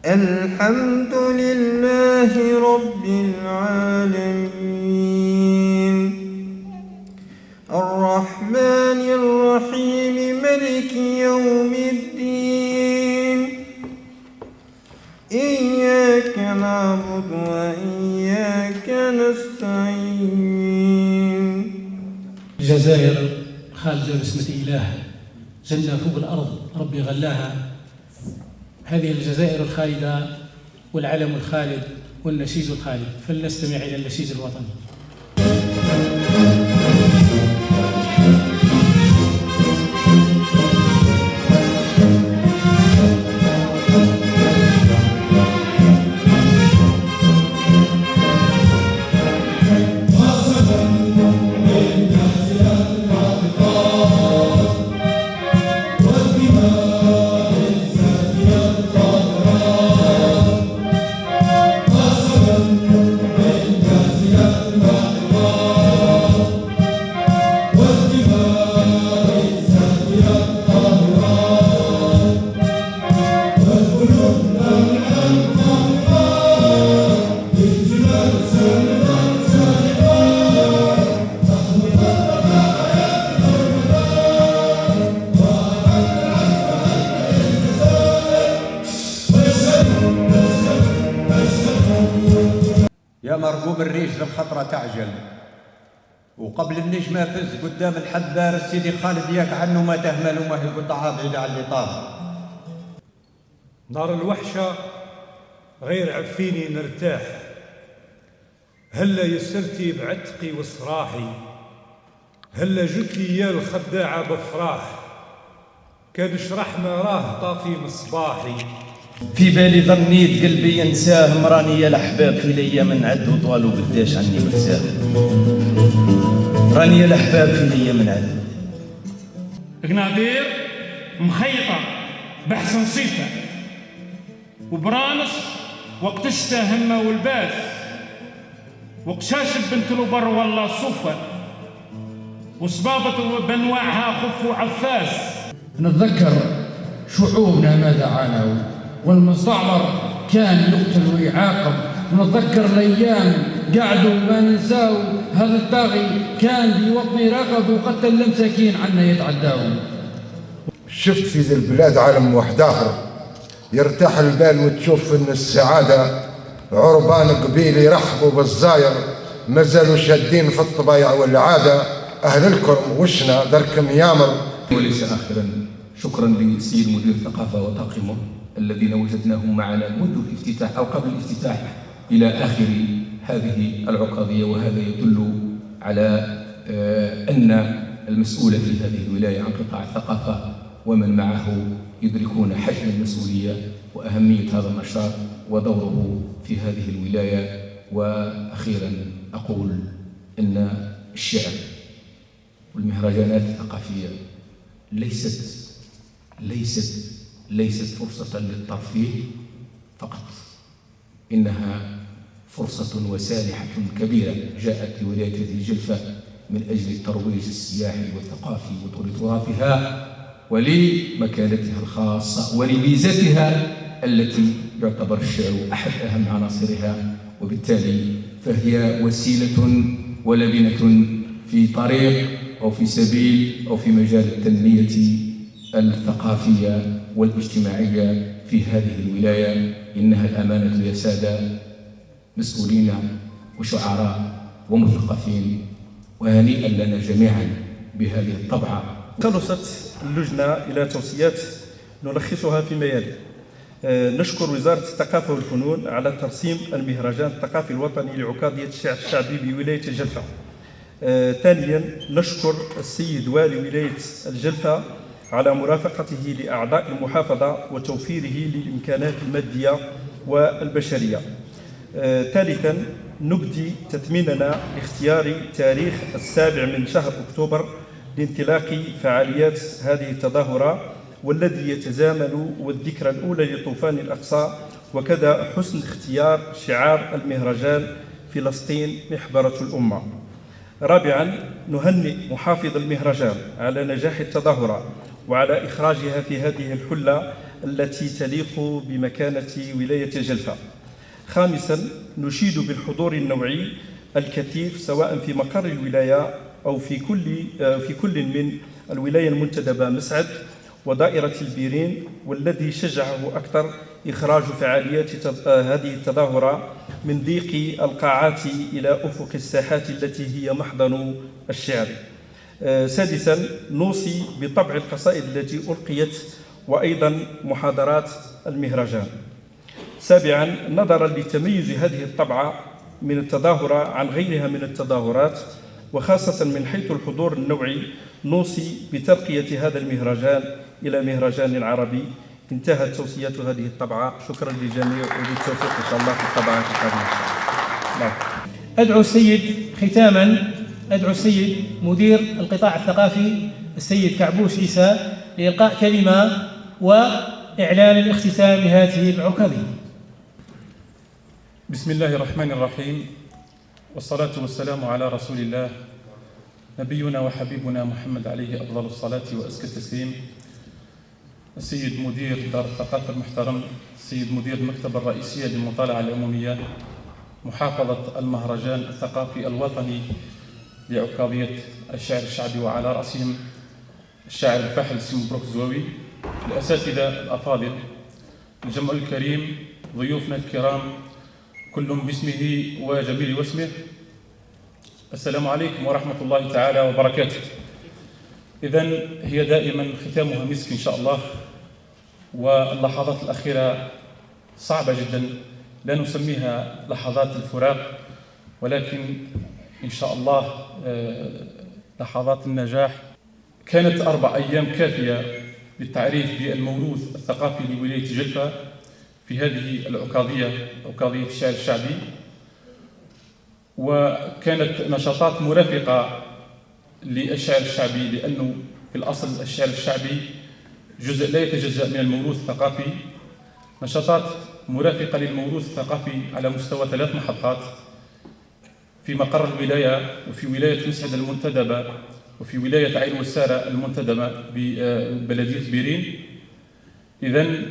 الحمد لله رب العالمين الرحمن الرحيم مالك يوم الدين إياك نعبد وإياك نستعين. الجزائر خالدة باسمة إله جنة فوق الأرض ربي غلاها. هذه الجزائر الخالدة والعلم الخالد والنشيد الخالد، فلنستمع إلى النشيد الوطني. يا مرقوم الريش الخطرة تعجل، وقبل النجمة فز قدام الحذار السيدي خالد ياك عنه ما تهمل وما هي قطعة بعيدة عن اللي طاب. نار الوحشة غير عفيني نرتاح، هلا يسرتي بعتقي وصراحي، هلا جت لي يا الخداعة بفراح، كان شرح ما راه طافي مصباحي. في بالي ظنيت قلبي ينساه، مراني يا الأحباب في ليا من عد وطوال وبداش عني مرساه. راني يا الأحباب في ليا من عد. قنادير مخيطة بحسن صيفة وبرانس وقت الشتا همة والباس، وقشاش بنت البر والله صفة، وصبابة بنواعها خف وعفاس. نتذكر شعوبنا ماذا عانوا، والمستعمر كان يقتل ويعاقب. ونتذكر الايام قعدوا ما ننساو، هذا الطاغي كان بوطني راقب وقتل المساكين عنا يتعداو. شفت في ذي البلاد عالم واحد اخر، يرتاح البال وتشوف ان السعاده عربان قبيل يرحبوا بالزاير، مازالوا شادين في الطبايع والعاده. اهل الكرم وشنا دركم يامر. وليس اخرا شكرا لسيد مدير الثقافه وطاقمه الذين وجدناهم معنا منذ الافتتاح او قبل الافتتاح الى اخر هذه العقاضيه، وهذا يدل على ان المسؤول في هذه الولايه عن قطاع الثقافه ومن معه يدركون حجم المسؤوليه واهميه هذا النشاط ودوره في هذه الولايه. واخيرا اقول ان الشعر والمهرجانات الثقافيه ليست فرصة للترفيه فقط، إنها فرصة وسانحة كبيرة جاءت لولاية هذه الجلفة من أجل الترويج السياحي والثقافي ولتراثها ولمكانتها الخاصة ولميزتها التي يعتبر الشعر أحد أهم عناصرها، وبالتالي فهي وسيلة ولبنة في طريق أو في سبيل أو في مجال التنمية الثقافية والاجتماعية في هذه الولاية. إنها الأمانة يا سادة مسؤولين وشعراء ومثقفين، وهنيئا لنا جميعا بهذه الطبعة. خلصت اللجنة إلى توصيات نلخصها فيما يلي. نشكر وزارة الثقافة والفنون على ترسيم المهرجان الثقافي الوطني لعكاظية الشعر الشعبي بولاية الجلفة. ثانيا نشكر السيد والي ولاية الجلفة على مرافقته لأعضاء المحافظة وتوفيره للإمكانات المادية والبشرية. ثالثا نبدي تثميننا لاختيار تاريخ 7 من شهر أكتوبر لانطلاق فعاليات هذه التظاهرة، والذي يتزامن والذكرى الأولى لطوفان الأقصى، وكذا حسن اختيار شعار المهرجان فلسطين محبرة الأمة. رابعا نهنئ محافظ المهرجان على نجاح التظاهرة وعلى إخراجها في هذه الحلة التي تليق بمكانة ولاية جلفة. خامسا، نشيد بالحضور النوعي الكثيف سواء في مقر الولاية أو في كل من الولاية المنتدبة مسعد ودائرة البيرين، والذي شجعه أكثر إخراج فعاليات هذه التظاهرة من ضيق القاعات إلى أفق الساحات التي هي محضن الشعر. سادسا، نوصي بطبع القصائد التي ألقيت وأيضا محاضرات المهرجان. سابعا، نظرا لتميز هذه الطبعة من التظاهرة عن غيرها من التظاهرات وخاصة من حيث الحضور النوعي، نوصي بترقية هذا المهرجان إلى مهرجان عربي. انتهت توصيات هذه الطبعة. شكرا للجميع وبالتوفيق إن شاء الله في الطبعات القادمة. أدعو السيد مدير القطاع الثقافي السيد كعبوش عيسى لإلقاء كلمة وإعلان الاختتام هذه العكاظية. بسم الله الرحمن الرحيم، والصلاة والسلام على رسول الله نبينا وحبيبنا محمد عليه أفضل الصلاة وأزكى التسليم. السيد مدير دار الثقافة المحترم، السيد مدير المكتبة الرئيسية للمطالعة العمومية، محافظة المهرجان الثقافي الوطني لعكاظية الشعر الشعبي وعلى رأسهم الشاعر الفاحل سي مبروك الزواوي، الأساتذة الأفاضل، الجمع الكريم، ضيوفنا الكرام كل باسمه وجميل واسمه، السلام عليكم ورحمة الله تعالى وبركاته. إذن هي دائما ختامها مسك إن شاء الله، واللحظات الأخيرة صعبة جدا، لا نسميها لحظات الفراق ولكن إن شاء الله لحظات النجاح. كانت 4 أيام كافية للتعريف بالموروث الثقافي لولاية جلفة في هذه العكاظية، عكاظية الشعر الشعبي، وكانت نشاطات مرافقة للشعر الشعبي، لأنه في الأصل الشعر الشعبي جزء لا يتجزأ من الموروث الثقافي. نشاطات مرافقة للموروث الثقافي على مستوى 3 محطات في مقر الولاية، وفي ولاية مسعد المنتدبة، وفي ولاية عين وسارة المنتدبة ببلدية بيرين. إذن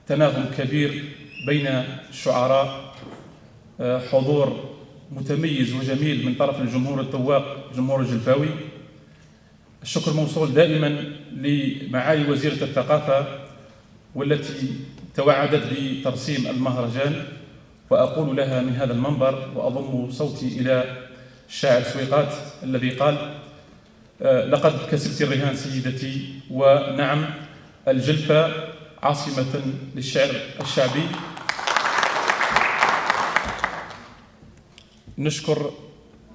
تناغم كبير بين الشعراء، حضور متميز وجميل من طرف الجمهور الذواق، جمهور الجلفاوي. الشكر موصول دائما لمعالي وزيرة الثقافة والتي توعدت بترسيم المهرجان، وأقول لها من هذا المنبر وأضم صوتي إلى الشاعر سويقات الذي قال: لقد كسبت الرهان سيدتي، ونعم الجلفة عاصمة للشعر الشعبي. نشكر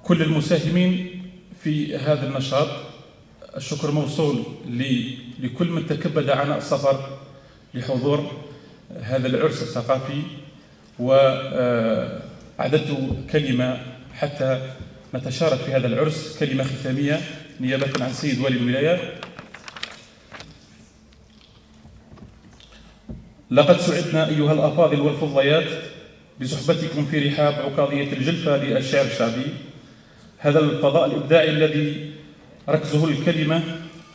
كل المساهمين في هذا النشاط. الشكر موصول لكل من تكبد عناء السفر لحضور هذا العرس الثقافي، وأعددت كلمة حتى نتشارك في هذا العرس، كلمة ختامية نيابة عن سيد والي الولاية. لقد سعدنا أيها الأفاضل والفضيات بصحبتكم في رحاب عكاظية الجلفة للشعر الشعبي، هذا الفضاء الإبداعي الذي ركزه الكلمة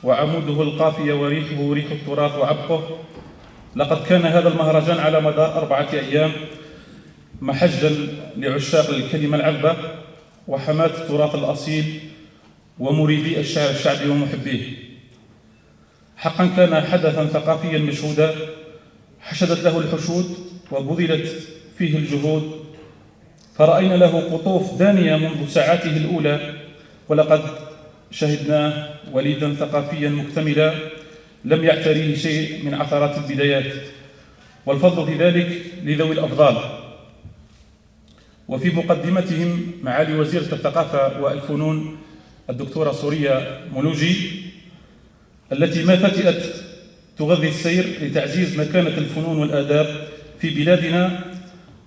وعموده القافية وريحه ريح التراث وعبقه. لقد كان هذا المهرجان على مدار 4 أيام محجا لعشاق الكلمة العذبة وحماة التراث الأصيل ومريدي الشعر الشعبي ومحبيه. حقا كان حدثا ثقافيا مشهودا حشدت له الحشود وبذلت فيه الجهود، فرأينا له قطوف دانية منذ ساعاته الأولى، ولقد شهدناه وليدا ثقافيا مكتملا لم يعتريه شيء من عثرات البدايات، والفضل في ذلك لذوي الأفضال، وفي مقدمتهم معالي وزيرة الثقافة والفنون الدكتورة سوريا مولوجي، التي ما فتئت تغذي السير لتعزيز مكانة الفنون والآداب في بلادنا،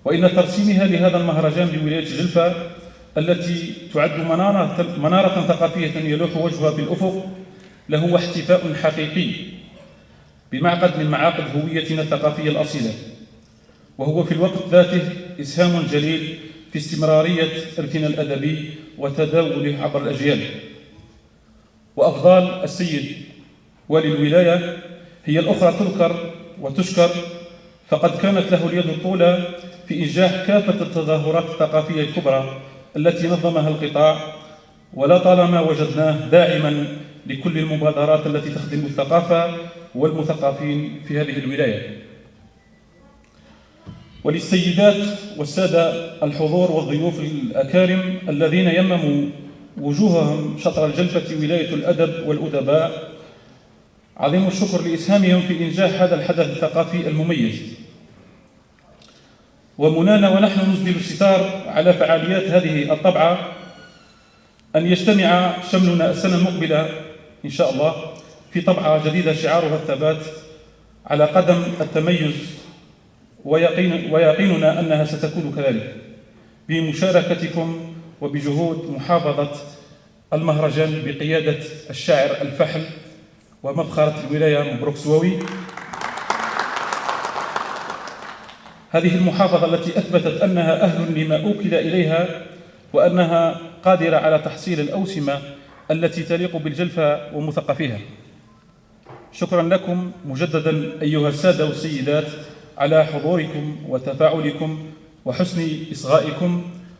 وإن ترسيمها لهذا المهرجان لولاية جلفة التي تعد منارة ثقافية يلوح وجهها في الأفق لهو احتفاء حقيقي بمعقد من معاقد هويتنا الثقافية الأصيلة، وهو في الوقت ذاته إسهام جليل في استمرارية إرثنا الأدبي وتداوله عبر الأجيال. وأفضال السيد والي الولاية هي الأخرى تذكر وتشكر، فقد كانت له اليد الطولى في إنجاح كافة التظاهرات الثقافية الكبرى التي نظمها القطاع، ولا طالما وجدناه داعما لكل المبادرات التي تخدم الثقافة والمثقفين في هذه الولاية. وللسيدات والسادة الحضور والضيوف الأكارم الذين يمموا وجوههم شطر الجلفة ولاية الأدب والأدباء، عظيم الشكر لإسهامهم في إنجاح هذا الحدث الثقافي المميز. ومنانا ونحن نسدل الستار على فعاليات هذه الطبعة أن يجتمع شملنا السنة المقبلة إن شاء الله في طبعة جديدة شعارها الثبات على قدم التميز، ويقيننا أنها ستكون كذلك بمشاركتكم وبجهود محافظة المهرجان بقيادة الشاعر الفحل ومفخرة الولاية مبروك سواوي. هذه المحافظة التي أثبتت أنها أهل لما أوكل إليها، وأنها قادرة على تحصيل الأوسمة التي تليق بالجلفة ومثقفيها. شكرا لكم مجددا أيها السادة والسيدات على حضوركم وتفاعلكم وحسن إصغائكم.